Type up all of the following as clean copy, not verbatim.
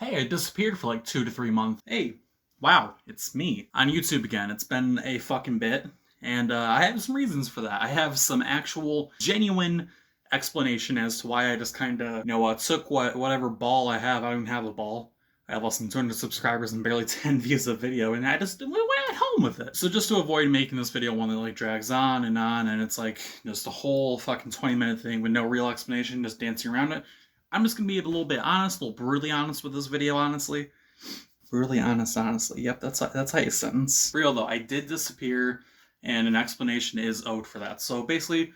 Hey, I disappeared for like 2 to 3 months. Hey, wow, it's me on YouTube again. It's been a fucking bit, and I have some reasons for that. I have some actual, genuine explanation as to why I just kind of, took whatever ball I have. I don't even have a ball. I have less than 200 subscribers and barely 10 views a video, and I just went at home with it. So just to avoid making this video one that like drags on, and it's like just a whole fucking 20-minute thing with no real explanation, just dancing around it. I'm just gonna be a little bit honest, a little brutally honest with this video, honestly. Brutally honest, honestly. Yep, that's how you sentence. For real though, I did disappear, and an explanation is owed for that. So basically,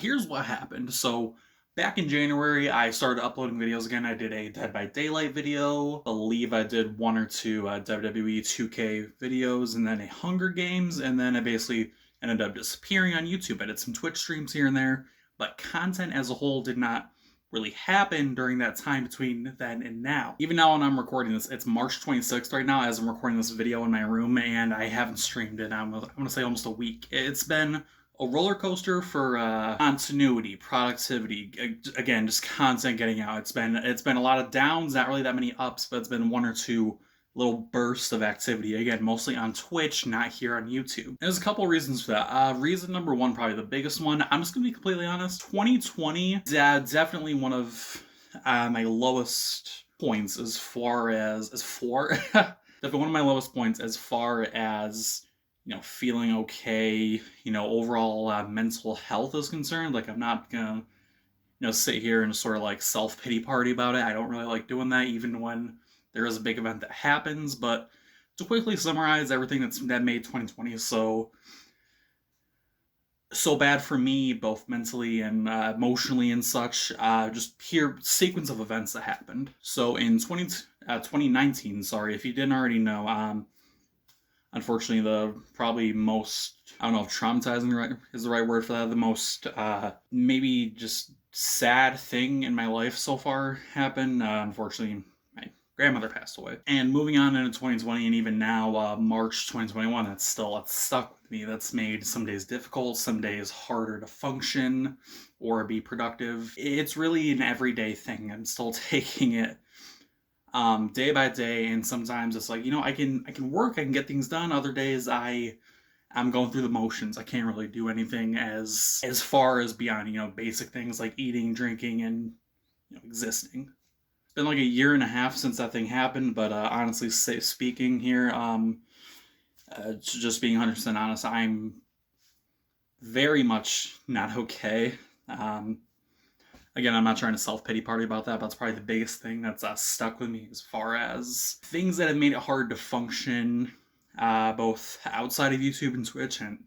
here's what happened. So back in January, I started uploading videos again. I did a Dead by Daylight video. I believe I did one or two WWE 2K videos, and then a Hunger Games, and then I basically ended up disappearing on YouTube. I did some Twitch streams here and there, but content as a whole did not really happened during that time between then and now. Even now when I'm recording this, it's March 26th right now as I'm recording this video in my room, and I haven't streamed in, I'm gonna say almost a week. It's been a roller coaster for continuity, productivity, again, just content getting out. It's been a lot of downs, not really that many ups, but it's been one or two little bursts of activity. Again, mostly on Twitch, not here on YouTube. And there's a couple reasons for that. Reason number one, probably the biggest one, I'm just gonna be completely honest, 2020, definitely one of my lowest points as far as, definitely one of my lowest points as far as, feeling okay, overall mental health is concerned. Like, I'm not gonna, sit here and sort of like self-pity party about it. I don't really like doing that, even when there is a big event that happens. But to quickly summarize everything that made 2020 so bad for me, both mentally and emotionally and such, just here sequence of events that happened. So in 2019, sorry, if you didn't already know, unfortunately, the probably most, I don't know if traumatizing is the right word for that, the most maybe just sad thing in my life so far happened. Unfortunately, my grandmother passed away. And moving on into 2020, and even now, March 2021, that's stuck with me. That's made some days difficult, some days harder to function or be productive. It's really an everyday thing. I'm still taking it day by day, and sometimes it's like, I can work, I can get things done. Other days I'm going through the motions. I can't really do anything as far as beyond, basic things like eating, drinking, and existing. It's been like a year and a half since that thing happened, but honestly speaking here, just being 100% honest, I'm very much not okay. Again, I'm not trying to self-pity party about that, but that's probably the biggest thing that's stuck with me as far as things that have made it hard to function, both outside of YouTube and Twitch, and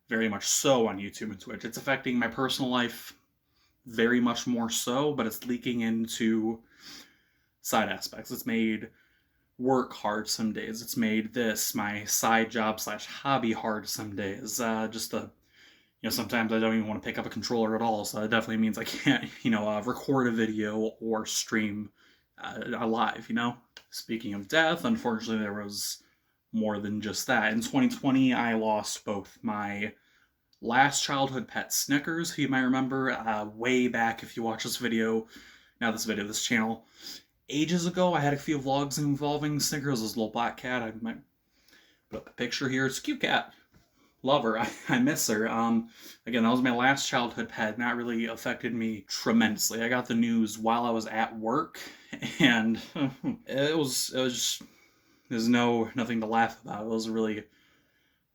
very much so on YouTube and Twitch. It's affecting my personal life very much more so, but it's leaking into side aspects. It's made work hard some days. It's made this, my side job / hobby, hard some days. Just the sometimes I don't even want to pick up a controller at all, so that definitely means I can't, record a video or stream live, Speaking of death, unfortunately, there was more than just that. In 2020, I lost both my last childhood pet, Snickers, who you might remember way back if you watch this channel. Ages ago, I had a few vlogs involving Snickers, this little black cat. I might put up a picture here. It's a cute cat. Love her. I miss her. Again, that was my last childhood pet. That really affected me tremendously. I got the news while I was at work, and there's nothing to laugh about. It was a really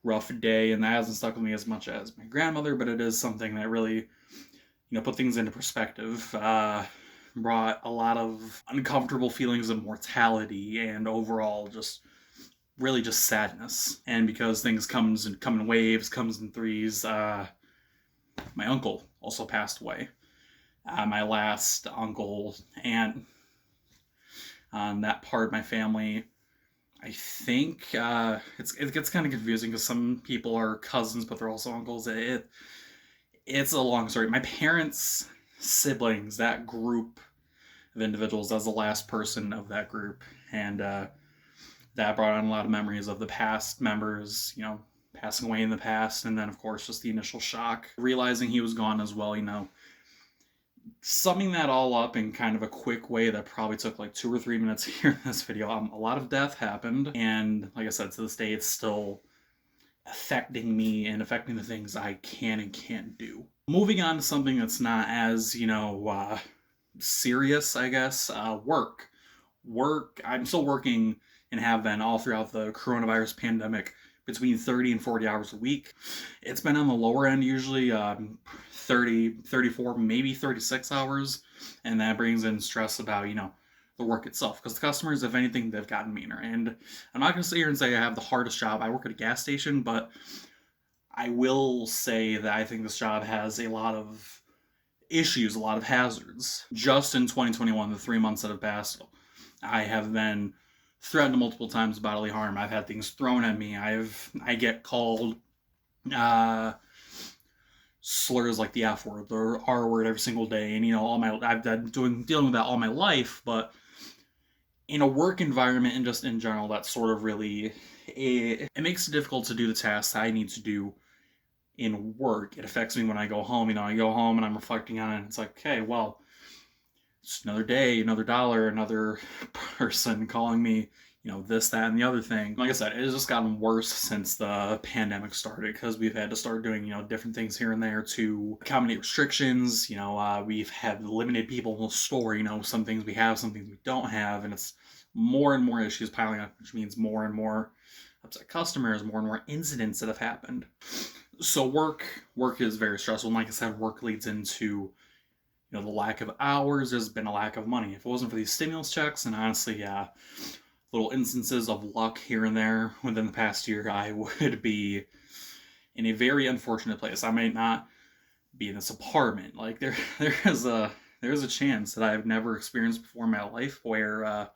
rough day, and that hasn't stuck with me as much as my grandmother, but it is something that really, put things into perspective. Brought a lot of uncomfortable feelings of mortality and overall just sadness. And because things come in waves, comes in threes, my uncle also passed away. My last uncle, and on that part of my family, I think it gets kind of confusing because some people are cousins, but they're also uncles. It's a long story. My parents' siblings, that group of individuals, as the last person of that group, and that brought on a lot of memories of the past members, passing away in the past, and then of course just the initial shock, realizing he was gone as well, Summing that all up in kind of a quick way that probably took like 2 or 3 minutes here in this video, a lot of death happened, and like I said, to this day, it's still affecting me and affecting the things I can and can't do. Moving on to something that's not as, serious, I guess, work. Work, I'm still working and have been all throughout the coronavirus pandemic between 30 and 40 hours a week. It's been on the lower end usually, 30, 34, maybe 36 hours. And that brings in stress about, the work itself. Because the customers, if anything, they've gotten meaner. And I'm not going to sit here and say I have the hardest job. I work at a gas station, but I will say that I think this job has a lot of issues, a lot of hazards. Just in 2021, the 3 months that have passed, I have been threatened multiple times with bodily harm. I've had things thrown at me. I get called slurs like the F word, the R word every single day, and I've been dealing with that all my life. But in a work environment and just in general, that's sort of really it makes it difficult to do the tasks I need to do in work. It affects me when I go home. I go home and I'm reflecting on it, and it's like, okay, well, it's another day, another dollar, another person calling me, this, that, and the other thing. Like I said, it has just gotten worse since the pandemic started, because we've had to start doing, different things here and there to accommodate restrictions. We've had limited people in the store. Some things we have, some things we don't have, and it's more and more issues piling up, which means more and more upset customers, more and more incidents that have happened. So work is very stressful. And like I said, work leads into the lack of hours. There's been a lack of money. If it wasn't for these stimulus checks, and honestly, little instances of luck here and there within the past year, I would be in a very unfortunate place. I might not be in this apartment. Like there is a chance that I've never experienced before in my life where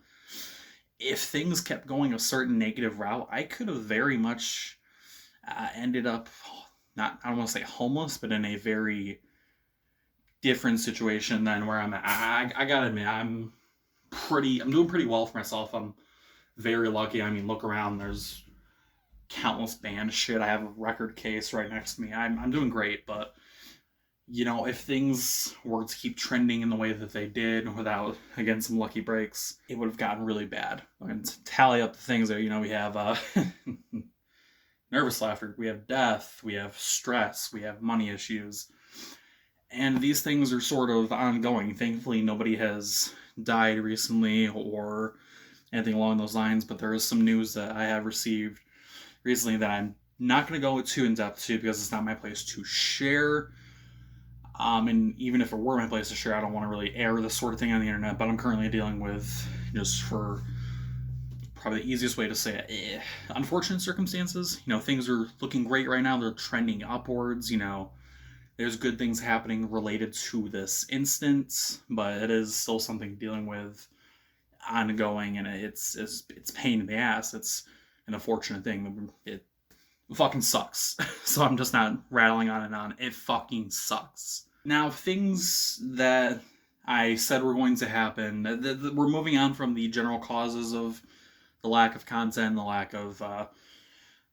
if things kept going a certain negative route, I could have very much ended up I don't want to say homeless, but in a very different situation than where I'm at. I gotta admit, I'm doing pretty well for myself. I'm very lucky. I mean, look around. There's countless band shit. I have a record case right next to me. I'm doing great, but if things were to keep trending in the way that they did without, again, some lucky breaks, it would have gotten really bad. And to tally up the things that, we have nervous laughter, we have death, we have stress, we have money issues. And these things are sort of ongoing. Thankfully, nobody has died recently or anything along those lines, but there is some news that I have received recently that I'm not going to go too in depth to, because it's not my place to share. And even if it were my place to share, I don't want to really air this sort of thing on the internet, but I'm currently dealing with, just for probably the easiest way to say it, unfortunate circumstances. Things are looking great right now. They're trending upwards. There's good things happening related to this instance, but it is still something dealing with ongoing, and it's pain in the ass. It's an unfortunate thing. It fucking sucks. So I'm just not rattling on and on. It fucking sucks. Now, things that I said were going to happen, we're moving on from the general causes of the lack of content, the lack of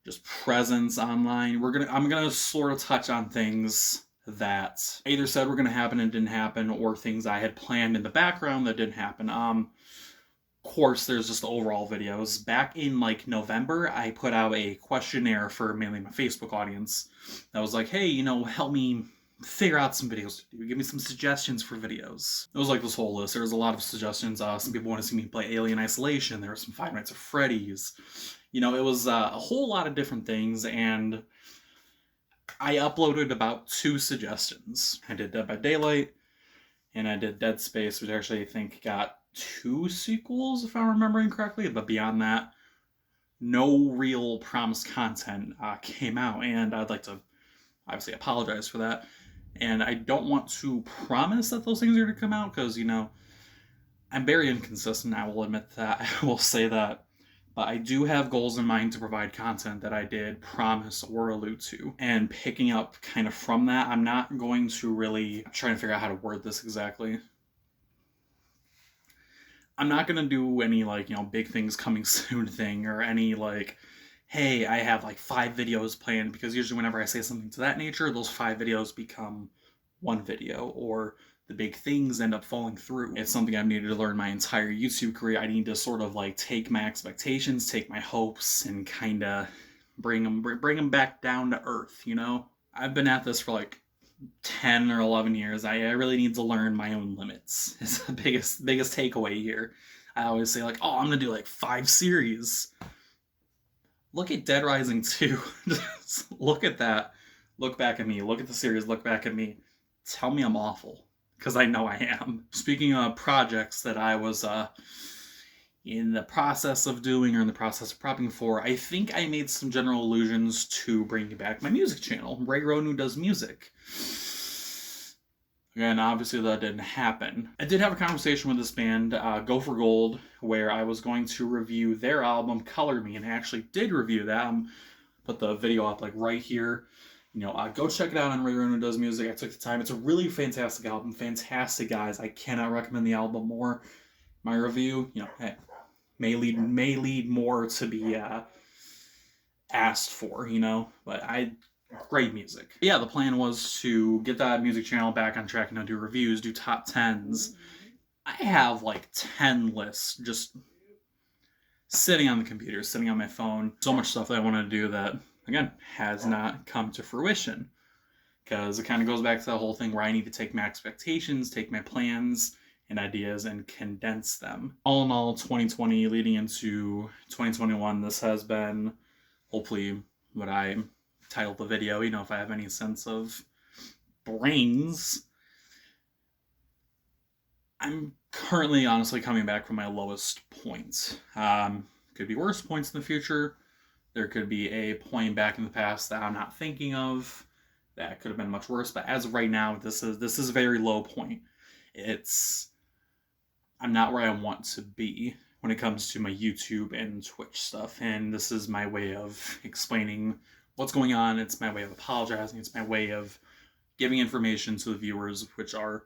just presence online. I'm gonna sort of touch on things that I either said were gonna happen and didn't happen, or things I had planned in the background that didn't happen. Of course, there's just the overall videos. Back in November, I put out a questionnaire for mainly my Facebook audience that was like, hey, help me figure out some videos to do. Give me some suggestions for videos. It was like this whole list. There was a lot of suggestions. Some people want to see me play Alien Isolation. There were some Five Nights at Freddy's. It was a whole lot of different things, and I uploaded about 2 suggestions. I did Dead by Daylight, and I did Dead Space, which actually I think got 2 sequels, if I'm remembering correctly, but beyond that, no real promised content came out, and I'd like to obviously apologize for that. And I don't want to promise that those things are going to come out, because, I'm very inconsistent, I will admit that, I will say that. But I do have goals in mind to provide content that I did promise or allude to. And picking up kind of from that, I'm not going to really try and figure out how to word this exactly. I'm not going to do any, big things coming soon thing, or any, hey, I have 5 videos planned, because usually whenever I say something to that nature, those 5 videos become 1 video, or the big things end up falling through. It's something I've needed to learn my entire YouTube career. I need to sort of like take my expectations, take my hopes, and kind of bring them back down to earth, you know? I've been at this for like 10 or 11 years. I really need to learn my own limits. It's the biggest takeaway here. I always say like, oh, I'm gonna do like 5 series. Look at Dead Rising 2. Look at that. Look back at me. Look at the series. Look back at me. Tell me I'm awful. Because I know I am. Speaking of projects that I was in the process of doing or in the process of prepping for, I think I made some general allusions to bringing back my music channel, Ray Ronu Does Music. Again, obviously that didn't happen. I did have a conversation with this band, Go for Gold, where I was going to review their album, Color Me, and I actually did review that. Put the video up like right here. You know, go check it out on Ray Ronu Does Music. I took the time. It's a really fantastic album. Fantastic guys. I cannot recommend the album more. My review, you know, hey, may lead more to be asked for, you know, but great music. Yeah, the plan was to get that music channel back on track and do reviews, do top 10s. I have like 10 lists just sitting on the computer, sitting on my phone. So much stuff that I wanted to do that, again, has not come to fruition. Because it kind of goes back to the whole thing where I need to take my expectations, take my plans and ideas and condense them. All in all, 2020 leading into 2021, this has been hopefully what I titled the video, you know, if I have any sense of brains. I'm currently honestly coming back from my lowest point. Could be worse points in the future. There could be a point back in the past that I'm not thinking of that could have been much worse, but as of right now, this is a very low point. I'm not where I want to be when it comes to my YouTube and Twitch stuff, and this is my way of explaining what's going on. It's my way of apologizing. It's my way of giving information to the viewers, which are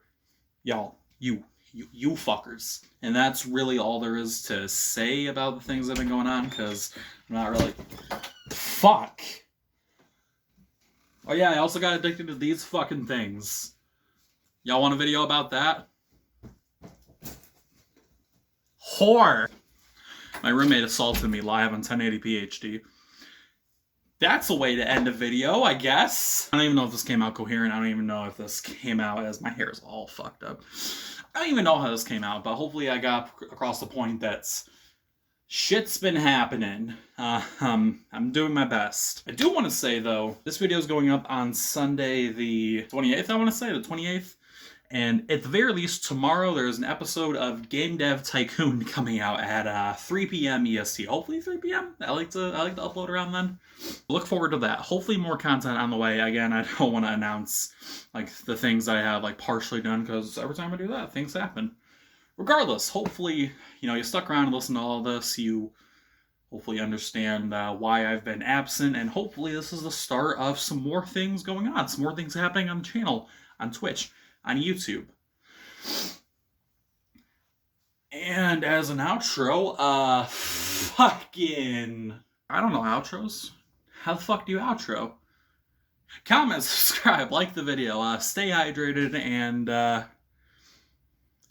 y'all, you fuckers. And that's really all there is to say about the things that have been going on, because I'm not really... Fuck! Oh yeah, I also got addicted to these fucking things. Y'all want a video about that? Whore! My roommate assaulted me live on 1080p HD. That's a way to end a video, I guess. I don't even know if this came out coherent. I don't even know if this came out as my hair is all fucked up. I don't even know how this came out, but hopefully I got across the point that shit's been happening. I'm doing my best. I do want to say, though, this video is going up on Sunday the 28th, I want to say, the 28th. And at the very least, tomorrow there's an episode of Game Dev Tycoon coming out at 3 p.m. EST. Hopefully 3 p.m. I like to upload around then. Look forward to that. Hopefully more content on the way. Again, I don't want to announce like the things I have like partially done, because every time I do that, things happen. Regardless, hopefully, you know, you stuck around and listened to all of this. You hopefully understand why I've been absent, and hopefully this is the start of some more things going on, some more things happening on the channel, on Twitch, on YouTube. And as an outro, fucking... I don't know outros. How the fuck do you outro? Comment, subscribe, like the video, stay hydrated, and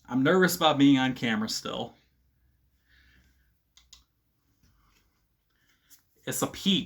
I'm nervous about being on camera still. It's a peep.